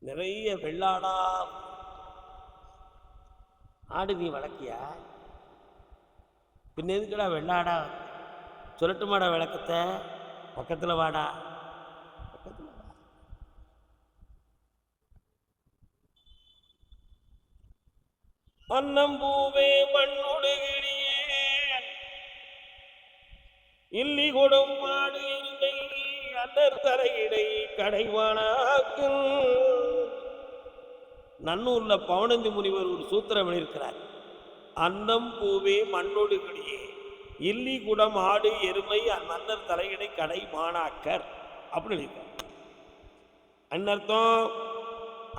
நிறைய வெள்ளாடா ஆடு நீ வளர்க்கியா? பின்ன எதுக்குடா வெள்ளாடா? சொல்லட்டுமாடா விளக்கத்தை? பக்கத்தில் வாடா, பக்கத்தில் வா. அன்னம்பூவே மண்ணுடுகிறியே இல்லி கொடும் மாடு இருங்கை அல்லர் தரையிடை கடைவானாக்கள். நன்னூர்ல பவனந்தி முனிவர் ஒரு சூத்திரம் எழுதியிருக்கிறார். அன்னம் பூவே மண்ணொடுகிடியே இல்லி குடம் ஆடு எருமை மன்னர் தலையிடை கடை மாணாக்கர் அப்படின்னு எழுதியிருக்கார். அன்னர்த்தம்,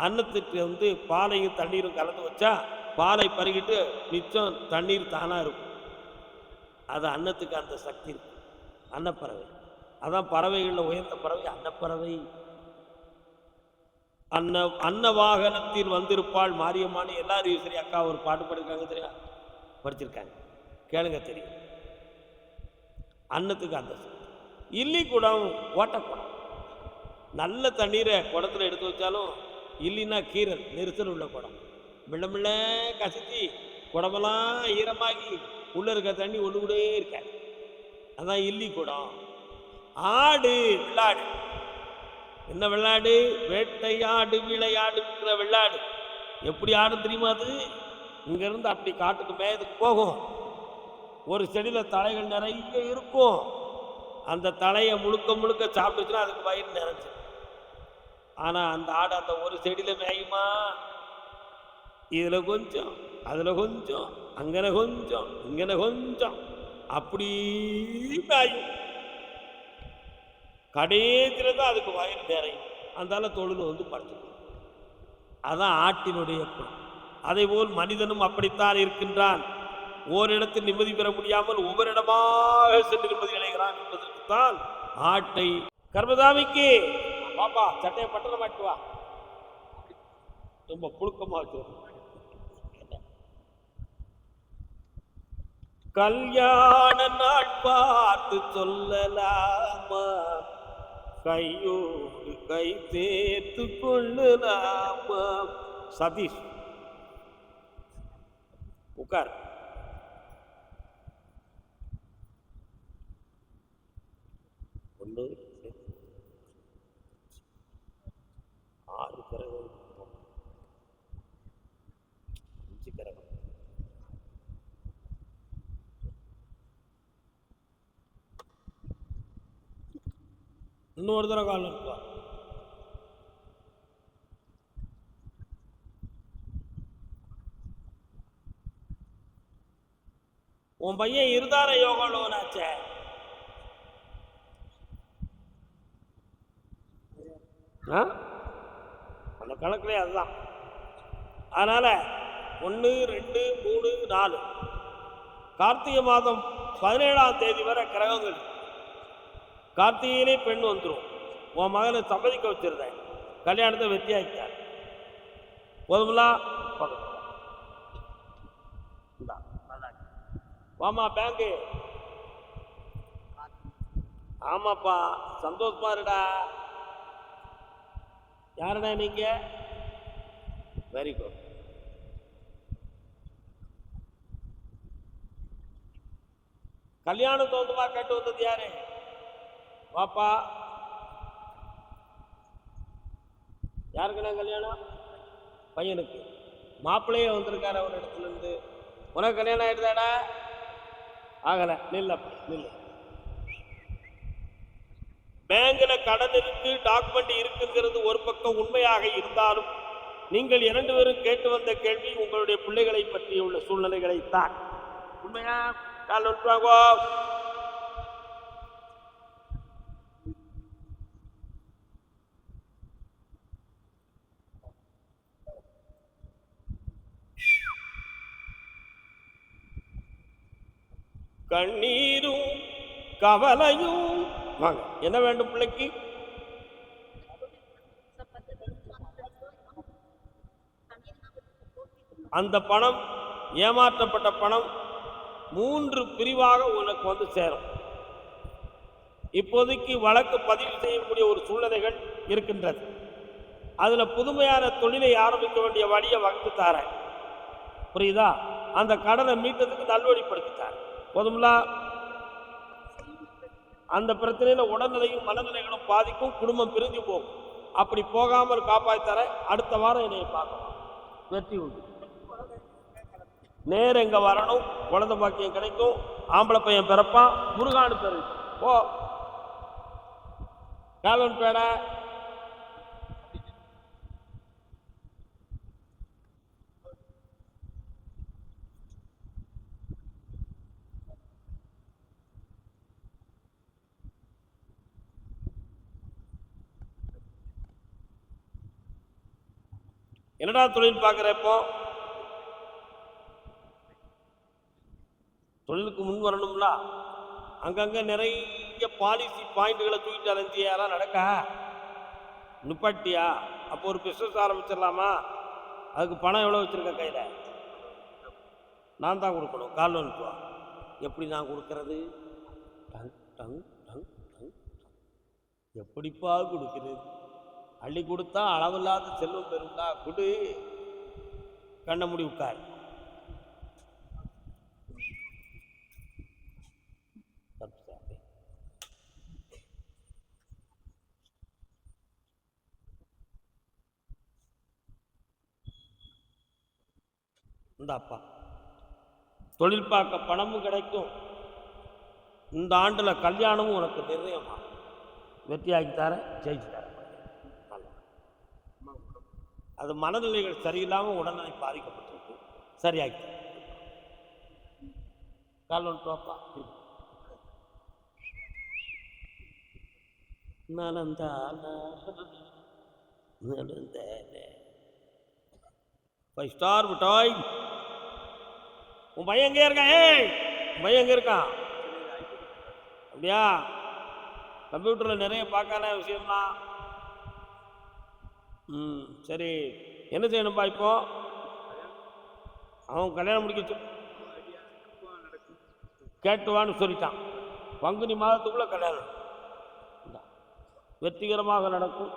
அன்னத்துக்கு பாலையும் தண்ணீரும் கலந்து வச்சா பாலை பருகிட்டு மிச்சம் தண்ணீர் தானா இருக்கும். அது அன்னத்துக்கு அந்த சக்தி இருக்கு. அன்னப்பறவை அதான் பறவைகளில் உயர்ந்த பறவை அன்னப்பறவை. அன்ன வாகனத்தில் வந்திருப்பாள் மாரியம்மான்னு எல்லாரும் சரி அக்கா ஒரு பாட்டு படிக்கிறாங்க தெரியா? படிச்சிருக்காங்க, கேளுங்க, தெரியும். அன்னத்துக்கு அந்த இல்லி குடம் ஓட்டக்குடம். நல்ல தண்ணீரை குடத்துல எடுத்து வச்சாலும் இல்லின்னா கீரல் நெரிசல் உள்ள குடம். மிள்ள மிள்ள கசிச்சு குடமெல்லாம் ஈரமாகி உள்ள இருக்க தண்ணி ஒண்ணுக்கூடே இருக்க, அதான் இல்லி குடம். ஆடு விளையாடு. என்ன விளையாடு? வேட்டையாடு விளையாடுங்கிற விளையாடு. எப்படி ஆடும் தெரியுமா? அது இங்கிருந்து அப்படி காட்டுக்கு மேயதுக்கு போகும். ஒரு செடியில் தலைகள் நிறைய இருக்கும். அந்த தலையை முழுக்க முழுக்க சாப்பிட்டுச்சுன்னா அதுக்கு வயிறு நிறைஞ்சு. ஆனால் அந்த ஆடு அந்த ஒரு செடியில் மேயுமா? இதில் கொஞ்சம், அதில் கொஞ்சம், அங்கன கொஞ்சம், இங்கன கொஞ்சம், அப்படி மேயும். கடைசியில் தான் அதுக்கு வயிறு நிறையும். அந்தால தொழில் படுத்துக்கணும். அதான் ஆட்டினுடைய குணம். அதே போல் மனிதனும் அப்படித்தான் இருக்கின்றான். ஓரிடத்தில் நிம்மதி பெற முடியாமல் ஒவ்வொரு இடமாக சென்று நிம்மதி அடைகிறான் என்பதற்குத்தான் ஆட்டை. கர்மதாமிக்கு பாப்பா சட்டையை பட்டணம் மாட்டுவா, ரொம்ப புழுக்கமா வச்சு. கல்யாண நாள் பார்த்து சொல்லலாமா, கையோடு கை சேர்த்து கொள்ளலாமா? சதீஷ் உட்கார். ஒன்று 6 கரகம் 5 கரகம். இன்னொரு தடவை கால் இருக்குவா. உன் பையன் இருதார யோகாலோனாச்சே, அந்த கணக்குலே அதுதான். அதனால 1, 2, 3, 4 கார்த்திகை மாதம் 17ஆம் தேதி வரை கிரகங்கள். கார்த்திகையிலே பெண் வந்துடும். உன் மகனை சம்மதிக்க வச்சிருந்தேன், கல்யாணத்தை வெற்றியாக்கிட்டார். போதுங்களா? வாமா பேங்கு. ஆமாப்பா, சந்தோஷமா இருடா. யாருடா நீங்க? Very good. கல்யாணம் தோந்துமா கேட்டு வந்தது யாரு? வாப்பா. யாருக்குண்ணா கல்யாணம்? பையனுக்கு. மாப்பிள்ளையே வந்திருக்காரு அவர் இடத்துல இருந்து. உனக்கு கல்யாணம் ஆயிடுதாடா? ஆகல. நில்லப்பா நில்ல. பேங்க்ல கடன் இருக்கு, டாக்குமெண்ட் இருக்குங்கிறது ஒரு பக்கம் உண்மையாக இருந்தாலும் நீங்கள் 2 பேரும் கேட்டு வந்த கேள்வி உங்களுடைய பிள்ளைகளை பற்றி உள்ள சூழ்நிலைகளை தான். உண்மையா? கால் விட்டுவாங்கோ. கண்ணீரும் கவலையும். வாங்க, என்ன வேண்டும் பிள்ளைக்கு? அந்த பணம், ஏமாற்றப்பட்ட பணம் 3 பிரிவாக உனக்கு வந்து சேரும். இப்போதைக்கு வழக்கு பதிவு செய்யக்கூடிய ஒரு சூழ்நிலைகள் இருக்கின்றது. அதுல புதுமையான தொழிலை ஆரம்பிக்க வேண்டிய வழியை வகுத்து தாரேன். புரியுதா? அந்த கடனை மீட்டதுக்கு நல்வழிப்படுத்தித்தார். போதுங்களா? அந்த பிரச்சனையில உடல்நிலையும் மனநிலைகளும் பாதிக்கும், குடும்பம் பிரிஞ்சு போகும். அப்படி போகாமல் காப்பாற்ற அடுத்த வாரம் என்னை பார்க்கலாம். வெற்றி உண்டு. நேரம் எங்க வரணும், குழந்தை பாக்கியம் கிடைக்கும், ஆம்பளை பையன் பிறப்பான், முருகானு பேரு. போ காலன் பேட. என்னடா தொழில் பார்க்குறப்போ? தொழிலுக்கு முன் வரணும்ல. அங்கங்கே நிறைய பாலிசி பாயிண்ட்களை தூக்கிட்டு அலைஞ்சி யாரா நடக்க நிப்பாட்டியா? அப்போ ஒரு பிஸ்னஸ் ஆரம்பிச்சிடலாமா? அதுக்கு பணம் எவ்வளோ வச்சுருக்க கையில்? நான் தான் கொடுக்கணும். கால் வந்துட்டுவா. எப்படி நான் கொடுக்கறது? Tongue tongue tongue tongue. எப்படிப்பா கொடுக்குறது? அள்ளி கொடுத்தா அளவில்லாத செல்வம் பெறும்டா. குடு. கண்ண முடி உட்கார். இந்தாப்பா, தொழில் பார்க்க பணமும் கிடைக்கும், இந்த ஆண்டுல கல்யாணமும் உனக்கு நிர்ணயமா. வெற்றியாக்கி தர, ஜெயிச்சு தர. அது மனநிலைகள் சரியில்லாமல் உடல்நிலை பாதிக்கப்பட்டிருக்கு. சரியாக்கி தர. கால் வந்துட்டுவாப்பா. நலந்தானா 5 ஸ்டார் மிட்டாய். உன் பையன் எங்கே இருக்கான்? உன் பையன் எங்கே இருக்கான்? அப்படியா? கம்ப்யூட்டரில் நிறைய பார்க்கான விஷயம்தான். சரி, என்ன செய்யணும்பா இப்போ? அவன் கல்யாணம் முடிக்க கேட்டுவான்னு சொல்லிட்டான். பங்குனி மாதத்துக்குள்ள கல்யாணம் வெற்றிகரமாக நடக்கும்.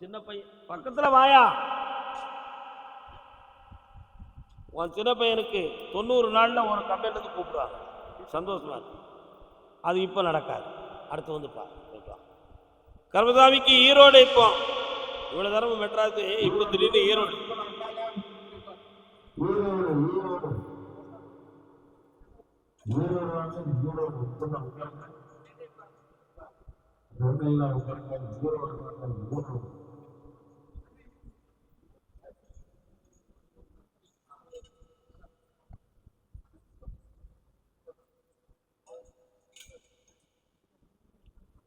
சின்ன பையன் பக்கத்தில் வாயா. உன் சின்ன பையனுக்கு 90 நாளில் ஒரு கம்பெனிலேருந்து கூப்பிடுவாங்க. சந்தோஷமா இருக்கு. அது இப்போ நடக்காது. அடுத்து வந்துப்பா. கர்மசாமிக்கு ஈரோடு. இப்போ இவ்வளோ தரம் மெட்ராஸு, இப்போ திடீர்னு ஈரோடு.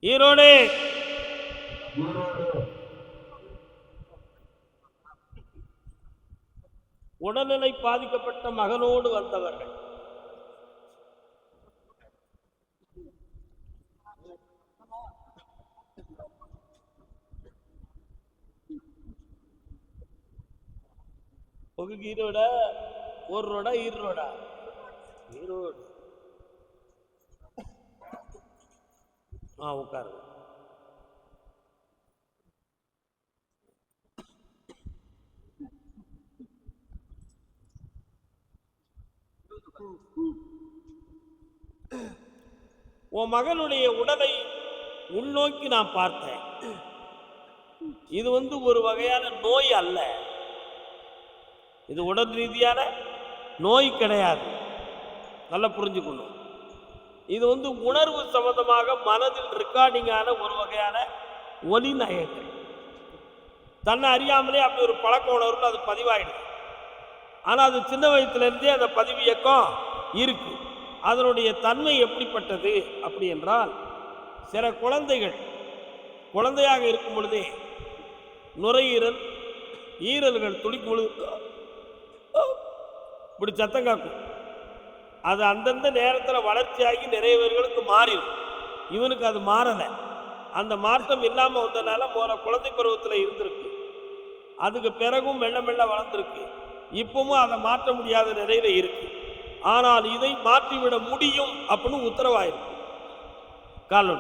ஈரோடு உடல்நிலை பாதிக்கப்பட்ட மகனோடு வந்தவர்கள். ஈரோட ஒரு ரோடா ஈரோடா ஈரோடு உட்காரு. உன் மகனுடைய உடலை உள்நோக்கி நான் பார்த்தேன். இது ஒரு வகையான நோய் அல்ல, இது உடல் ரீதியான நோய் கிடையாது. நல்லா புரிஞ்சுக்கணும். இது உணர்வு சம்பந்தமாக மனதில் ரெக்கார்டிங்கான ஒரு வகையான ஒலி நயங்கள். தன்னை அறியாமலே அப்படி ஒரு பழக்க உணர்வு அது பதிவாயிடுது. ஆனால் அது சின்ன வயசுலேருந்தே அந்த பதிவு இயக்கம் இருக்கு. அதனுடைய தன்மை எப்படிப்பட்டது அப்படி என்றால், சில குழந்தைகள் குழந்தையாக இருக்கும் பொழுதே நுரையீரல் ஈரல்கள் துடிக்கும் பொழுது இப்படி சத்தம் காக்கும். அது அந்தந்த நேரத்தில் வளர்ச்சியாகி நிறைய பேர்களுக்கு மாறிடும். இவனுக்கு அது மாறலை. அந்த மாற்றம் இல்லாமல் வந்ததுனால போகிற குழந்தை பருவத்தில் இருந்திருக்கு. அதுக்கு பிறகும் மெல்ல மெல்ல வளர்ந்துருக்கு. இப்பவும் அதை மாற்ற முடியாத நிலையில இருக்கு. ஆனால் இதை மாற்றிவிட முடியும் அப்படின்னு உத்தரவாயிருக்கு. கால்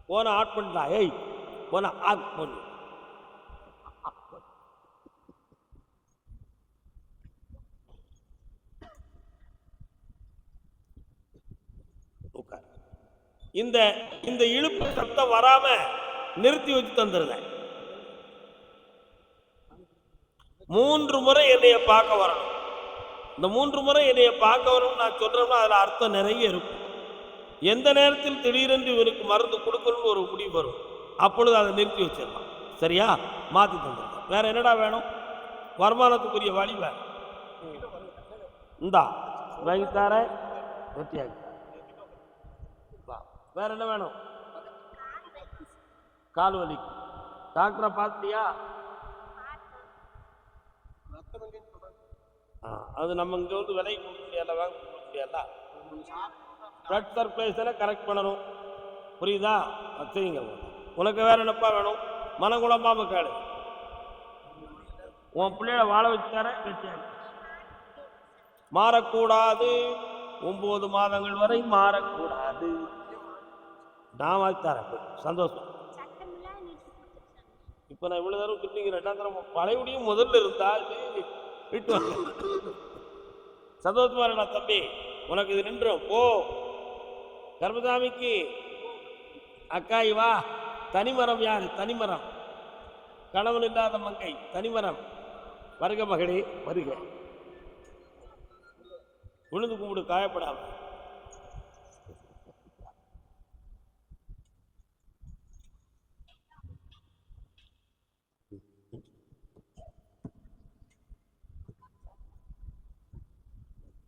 போன ஆட் பண்ணா, ஏய் போன ஆட் பண்ணு. இந்த இந்த இழுப்பு சத்தம் வராம நிறுத்தி வச்சு தந்துருந்தேன். 3 முறை என்னைய பார்க்க வரணும். இந்த 3 முறை என்னைய பார்க்க வரணும் நான் சொல்றேன்னா அதுல அர்த்தம் நிறைய இருக்கும். எந்த நேரத்தில் திடீரென்று இவருக்கு மருந்து கொடுக்கணும்னு ஒரு முடிவு வரும். அப்பொழுது அதை நிறுத்தி வச்சிடலாம். சரியா? மாற்றி தந்துருக்கேன். வேற என்னடா வேணும்? வருமானத்துக்குரிய வழி வேணும். இந்தா வாங்கித்தார வெற்றியாகி. வேற என்ன வேணும்? கால் வலி. டாக்டரை பார்த்தியா? அது நம்ம இங்க விலை கொடுக்க முடியல, வாங்க கொடுக்க முடியல. பிளட் சர்க்குலேஷனை கரெக்ட் பண்ணணும். புரியுதா? சரிங்க. உனக்கு வேற என்னப்பா வேணும்? மனகுணமாம கேளு. உன் பிள்ளைய வாழ வச்சு தர வெற்றியாகி. மாறக்கூடாது. 9 மாதங்கள் வரை மாறக்கூடாது. நான் வாங்கி தரேன். சந்தோஷம். இப்போ நான் இவ்வளோ தரம் கிட்டீங்க. 2ஆம் தரம் பழையபடியும் முதல்ல இருந்தா விட்டு சந்தோஷமா இருக்கா தம்பி? உனக்கு இது நின்றும் போ. கர்மசாமிக்கு அக்கா இவா. தனிமரம் யாரு? தனிமரம். கணவன் இல்லாத மங்கை தனிமரம். வருக மகளே வருக. விழுந்து கும்பிடு காயப்படாம.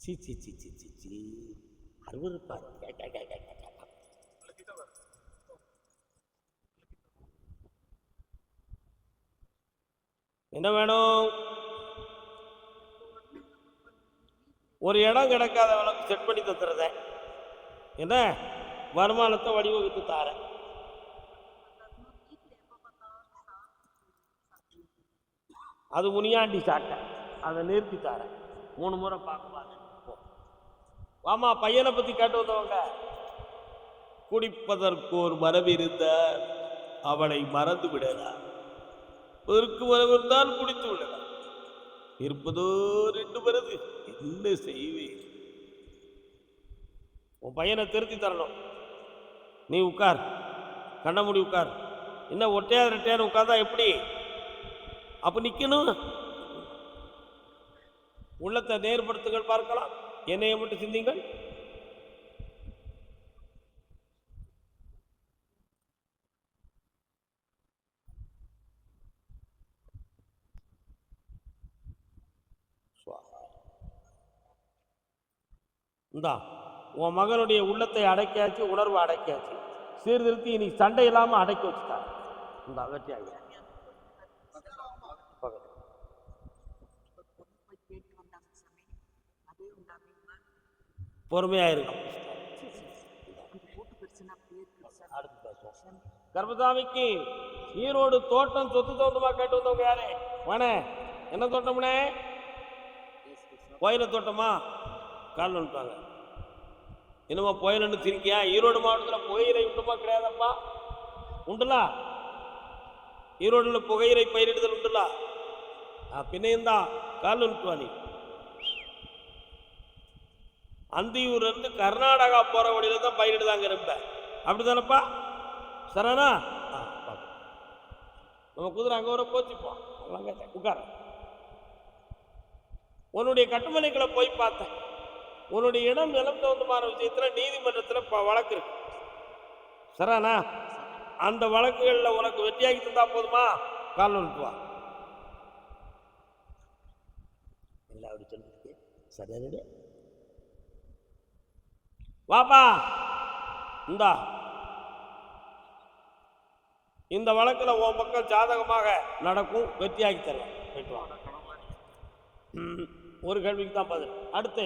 சி சி சி சி சி சி அருவருப்பார். என்ன வேணும்? ஒரு இடம் கிடைக்காதவனுக்கு செட் பண்ணி தந்துடுறேன். என்ன வருமானத்தை வழிவகுத்து தாரேன். அது முனியாண்டி சாட்டை. அதை நிறுத்தி தாரேன். 3 முறை பார்க்கலாம். வாமா, பையனை பத்தி கேட்டு வந்தவங்க. குடிப்பதற்கு ஒரு மரபு இருந்தால் அவளை மறந்து விடலாம். அதற்கு மரபு இருந்தால் குடித்து விடலாம். இருப்பதோ 2 மரபு. என்ன செய்வேன்? உன் பையனை திருத்தி தரணும். நீ உட்கார், கண்ண மூடி உட்கார். என்ன ஒட்டையாத ரெட்டையான்னு உட்கார்ந்தா எப்படி? அப்ப நிக்கணும். உள்ளத்தை நேர்படுத்துங்கள் பார்க்கலாம். என்னைய மட்டும் சிந்திங்கள். இந்தா உன் மகனுடைய உள்ளத்தை அடக்கியாச்சு, உணர்வு அடக்கியாச்சு. சீர்திருத்தி நீ சண்டை இல்லாம அடக்கி வச்சுட்டாங்க. இந்தா வெற்றியாகி பொறுமையாக இருக்கணும். கர்மசாமிக்கு ஈரோடு தோட்டம் சொத்து தோட்டமா கேட்டு வந்தவங்க யாரு? வாண என்ன தோட்டம்னே? கோயில தோட்டமா? கால் வந்துட்டாங்க. என்னமா புயலன்னு திரிக்கியா? ஈரோடு மாவட்டத்தில் புகையிலை உண்டுமா? கிடையாதப்பா. உண்டுலா? ஈரோடுல புகையிலை பயிரிடுதல் உண்டுலா? பின்னையும் தான் கால் வந்துட்டுவா. நீ அந்தியூர்ல இருந்து கர்நாடகா போற வழியில தான் பயிரிடுதாங்க ரொம்ப. அப்படித்தானப்பா? சரணா நம்ம குதிரை அங்க வர போச்சுப்போம். உட்கார. உன்னுடைய கட்டுமனைகளை போய் பார்த்தேன். உன்னுடைய இடம் நிலம் தகுந்தமான விஷயத்துல நீதிமன்றத்தில் வழக்கு இருக்கு. சரானா? அந்த வழக்குகள்ல உனக்கு வெற்றியாகி தந்தா போதுமா? கால் வந்துட்டுவா. எல்லாம் அப்படி சொல்லிட்டு சரியா வாப்பா. இந்தா இந்த வழக்கில் உன் மக்கள் ஜாதகமாக நடக்கும், வெற்றியாகி தருவேன். ஒரு கேள்விக்கு தான் பதில். அடுத்து